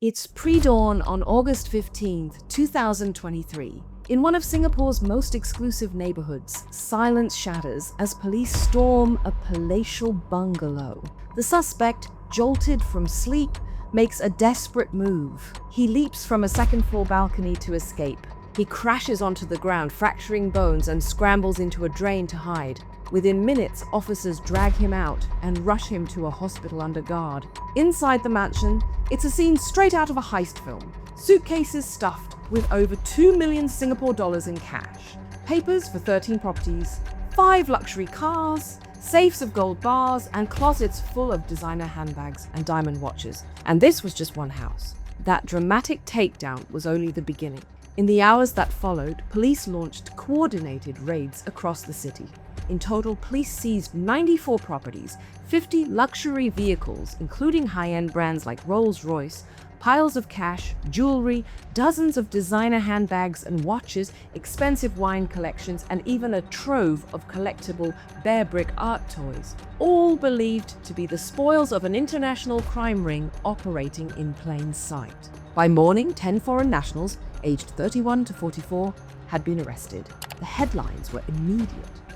It's pre-dawn on August 15th, 2023. In one of Singapore's most exclusive neighborhoods, silence shatters as police storm a palatial bungalow. The suspect, jolted from sleep, makes a desperate move. He leaps from a second-floor balcony to escape. He crashes onto the ground, fracturing bones, and scrambles into a drain to hide. Within minutes, officers drag him out and rush him to a hospital under guard. Inside the mansion, it's a scene straight out of a heist film. Suitcases stuffed with over 2 million Singapore dollars in cash, papers for 13 properties, 5 luxury cars, safes of gold bars, and closets full of designer handbags and diamond watches. And this was just one house. That dramatic takedown was only the beginning. In the hours that followed, police launched coordinated raids across the city. In total, police seized 94 properties, 50 luxury vehicles, including high-end brands like Rolls-Royce, piles of cash, jewelry, dozens of designer handbags and watches, expensive wine collections, and even a trove of collectible Bearbrick art toys, all believed to be the spoils of an international crime ring operating in plain sight. By morning, 10 foreign nationals, aged 31 to 44, had been arrested. The headlines were immediate.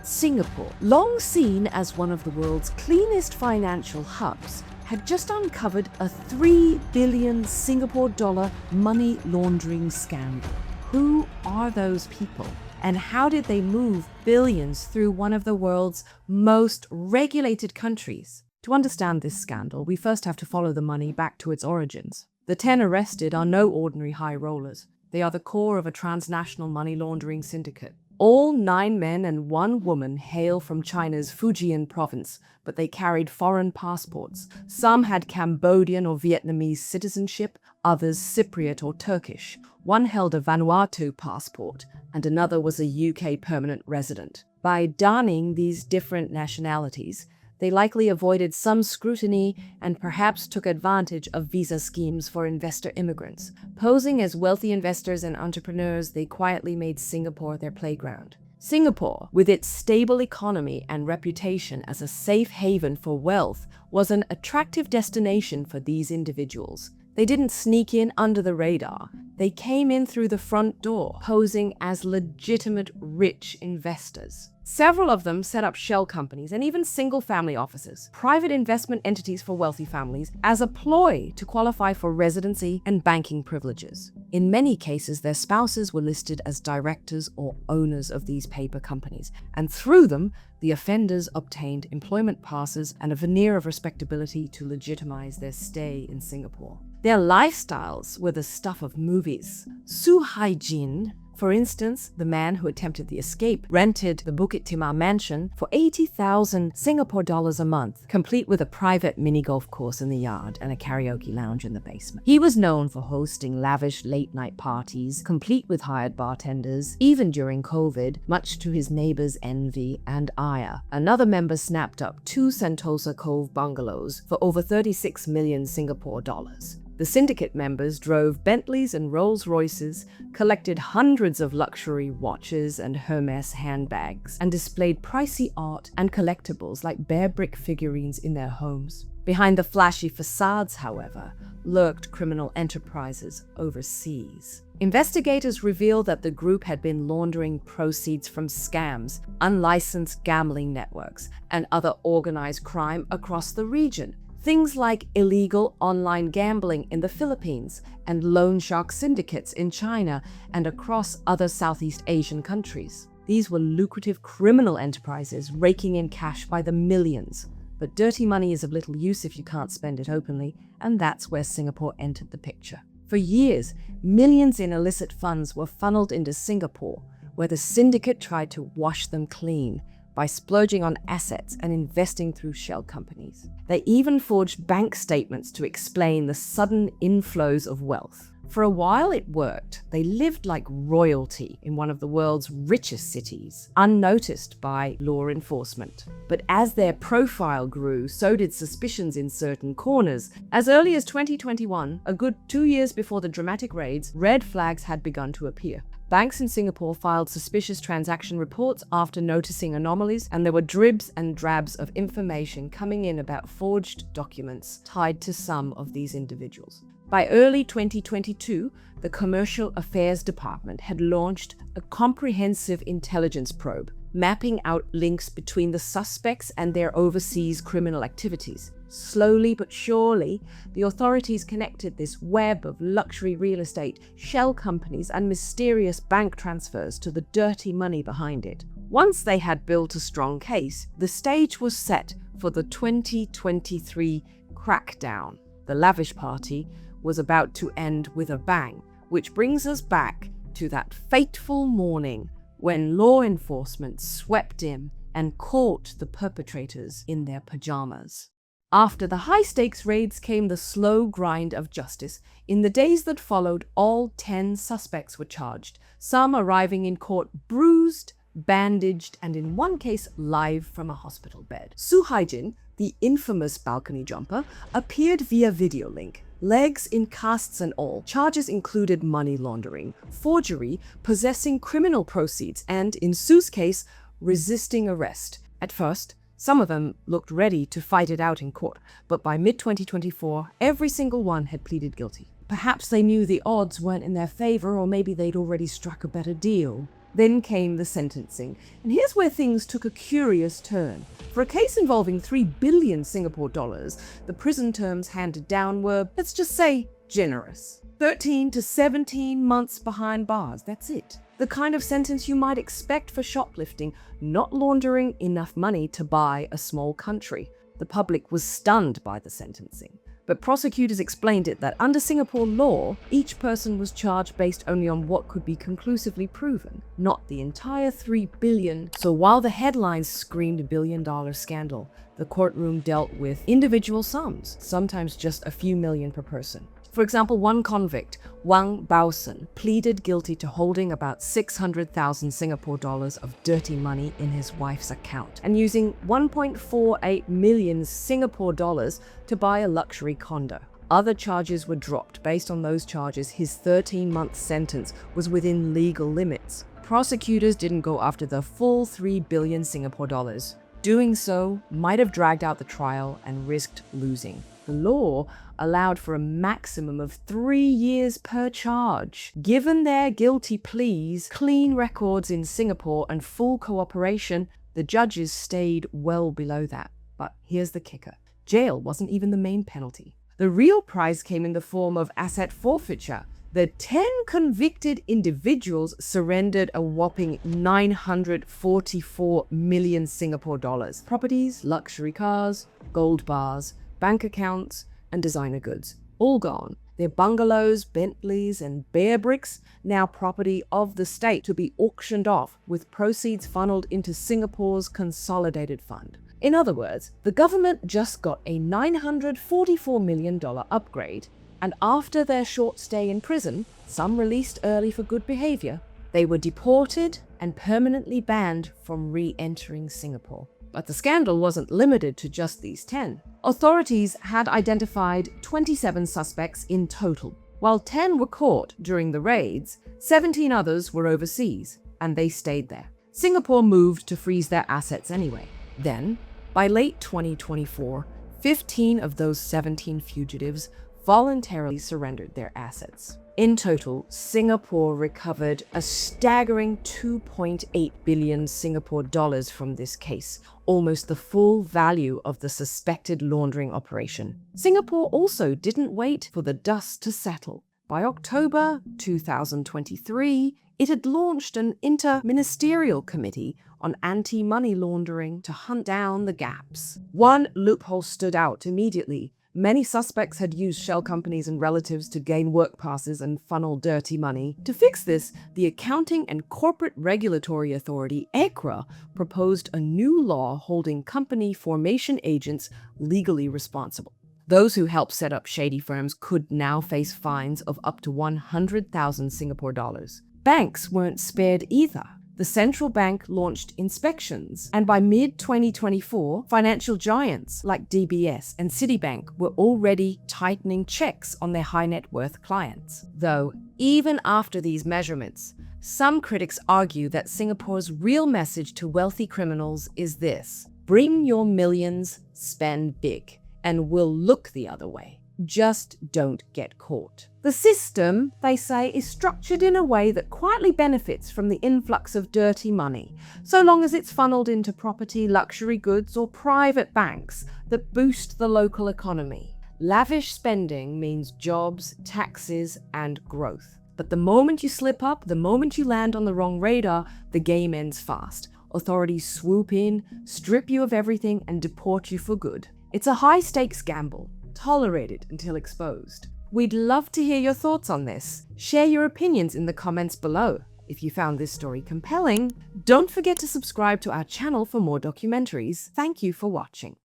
Singapore, long seen as one of the world's cleanest financial hubs, had just uncovered a 3 billion Singapore dollar money laundering scandal. Who are those people? And how did they move billions through one of the world's most regulated countries? To understand this scandal, we first have to follow the money back to its origins. The 10 arrested are no ordinary high rollers. They are the core of a transnational money laundering syndicate. All 9 men and 1 woman hail from China's Fujian province, but they carried foreign passports. Some had Cambodian or Vietnamese citizenship, others Cypriot or Turkish. One held a Vanuatu passport, and another was a UK permanent resident. By donning these different nationalities, they likely avoided some scrutiny and perhaps took advantage of visa schemes for investor immigrants. Posing as wealthy investors and entrepreneurs, they quietly made Singapore their playground. Singapore, with its stable economy and reputation as a safe haven for wealth, was an attractive destination for these individuals. They didn't sneak in under the radar. They came in through the front door, posing as legitimate rich investors. Several of them set up shell companies and even single-family offices, private investment entities for wealthy families, as a ploy to qualify for residency and banking privileges. In many cases, their spouses were listed as directors or owners of these paper companies, and through them, the offenders obtained employment passes and a veneer of respectability to legitimize their stay in Singapore. Their lifestyles were the stuff of movies. Haijin, for instance, the man who attempted the escape, rented the Bukit Timah mansion for 80,000 Singapore dollars a month, complete with a private mini golf course in the yard and a karaoke lounge in the basement. He was known for hosting lavish late-night parties, complete with hired bartenders, even during COVID, much to his neighbors' envy and ire. Another member snapped up 2 Sentosa Cove bungalows for over 36 million Singapore dollars. The syndicate members drove Bentleys and Rolls-Royces, collected hundreds of luxury watches and Hermes handbags, and displayed pricey art and collectibles like Bearbrick figurines in their homes. Behind the flashy facades, however, lurked criminal enterprises overseas. Investigators revealed that the group had been laundering proceeds from scams, unlicensed gambling networks, and other organized crime across the region. Things like illegal online gambling in the Philippines and loan shark syndicates in China and across other Southeast Asian countries. These were lucrative criminal enterprises raking in cash by the millions. But dirty money is of little use if you can't spend it openly, and that's where Singapore entered the picture. For years, millions in illicit funds were funneled into Singapore, where the syndicate tried to wash them clean by splurging on assets and investing through shell companies. They even forged bank statements to explain the sudden inflows of wealth. For a while it worked. They lived like royalty in one of the world's richest cities, unnoticed by law enforcement. But as their profile grew, so did suspicions in certain corners. As early as 2021, a good 2 years before the dramatic raids, red flags had begun to appear. Banks in Singapore filed suspicious transaction reports after noticing anomalies, and there were dribs and drabs of information coming in about forged documents tied to some of these individuals. By early 2022, the Commercial Affairs Department had launched a comprehensive intelligence probe, mapping out links between the suspects and their overseas criminal activities. Slowly but surely, the authorities connected this web of luxury real estate, shell companies, and mysterious bank transfers to the dirty money behind it. Once they had built a strong case, the stage was set for the 2023 crackdown. The Lavish party was about to end with a bang, which brings us back to that fateful morning when law enforcement swept in and caught the perpetrators in their pajamas. After the high-stakes raids came the slow grind of justice. In the days that followed, all 10 suspects were charged, some arriving in court bruised, bandaged, and in one case live from a hospital bed. Haijin, the infamous balcony jumper, appeared via video link, legs in casts and all. Charges included money laundering, forgery, possessing criminal proceeds, and, in Su's case, resisting arrest. At first, some of them looked ready to fight it out in court, but by mid-2024, every single one had pleaded guilty. Perhaps they knew the odds weren't in their favor, or maybe they'd already struck a better deal. Then came the sentencing, and here's where things took a curious turn. For a case involving 3 billion Singapore dollars, the prison terms handed down were, let's just say, generous. 13 to 17 months behind bars, that's it. The kind of sentence you might expect for shoplifting, not laundering enough money to buy a small country. The public was stunned by the sentencing, but prosecutors explained it that under Singapore law, each person was charged based only on what could be conclusively proven, not the entire 3 billion. So while the headlines screamed billion-dollar scandal, the courtroom dealt with individual sums, sometimes just a few million per person. For example, one convict, Wang Baosen, pleaded guilty to holding about 600,000 Singapore dollars of dirty money in his wife's account and using 1.48 million Singapore dollars to buy a luxury condo. Other charges were dropped. Based on those charges, his 13-month sentence was within legal limits. Prosecutors didn't go after the full 3 billion Singapore dollars. Doing so might have dragged out the trial and risked losing. The law allowed for a maximum of 3 years per charge. Given their guilty pleas, clean records in Singapore, and full cooperation, the judges stayed well below that. But here's the kicker. Jail wasn't even the main penalty. The real prize came in the form of asset forfeiture. The 10 convicted individuals surrendered a whopping 944 million Singapore dollars. Properties, luxury cars, gold bars, bank accounts, and designer goods. All gone. Their bungalows, Bentleys, and Bearbricks, now property of the state, to be auctioned off, with proceeds funneled into Singapore's consolidated fund. In other words, the government just got a $944 million upgrade, and after their short stay in prison, some released early for good behavior, they were deported and permanently banned from re-entering Singapore. But the scandal wasn't limited to just these 10. Authorities had identified 27 suspects in total. While 10 were caught during the raids, 17 others were overseas, and they stayed there. Singapore moved to freeze their assets anyway. Then, by late 2024, 15 of those 17 fugitives voluntarily surrendered their assets. In total, Singapore recovered a staggering 2.8 billion Singapore dollars from this case, almost the full value of the suspected laundering operation. Singapore also didn't wait for the dust to settle. By October 2023, it had launched an inter-ministerial committee on anti-money laundering to hunt down the gaps. One loophole stood out immediately. Many suspects had used shell companies and relatives to gain work passes and funnel dirty money. To fix this, the Accounting and Corporate Regulatory Authority, ACRA, proposed a new law holding company formation agents legally responsible. Those who helped set up shady firms could now face fines of up to 100,000 Singapore dollars. Banks weren't spared either. The central bank launched inspections, and by mid-2024, financial giants like DBS and Citibank were already tightening checks on their high-net-worth clients. Though, even after these measurements, some critics argue that Singapore's real message to wealthy criminals is this: bring your millions, spend big, and we'll look the other way. Just don't get caught. The system, they say, is structured in a way that quietly benefits from the influx of dirty money, so long as it's funneled into property, luxury goods, or private banks that boost the local economy. Lavish spending means jobs, taxes, and growth. But the moment you slip up, the moment you land on the wrong radar, the game ends fast. Authorities swoop in, strip you of everything, and deport you for good. It's a high-stakes gamble. Tolerate it until exposed. We'd love to hear your thoughts on this. Share your opinions in the comments below. If you found this story compelling, don't forget to subscribe to our channel for more documentaries. Thank you for watching.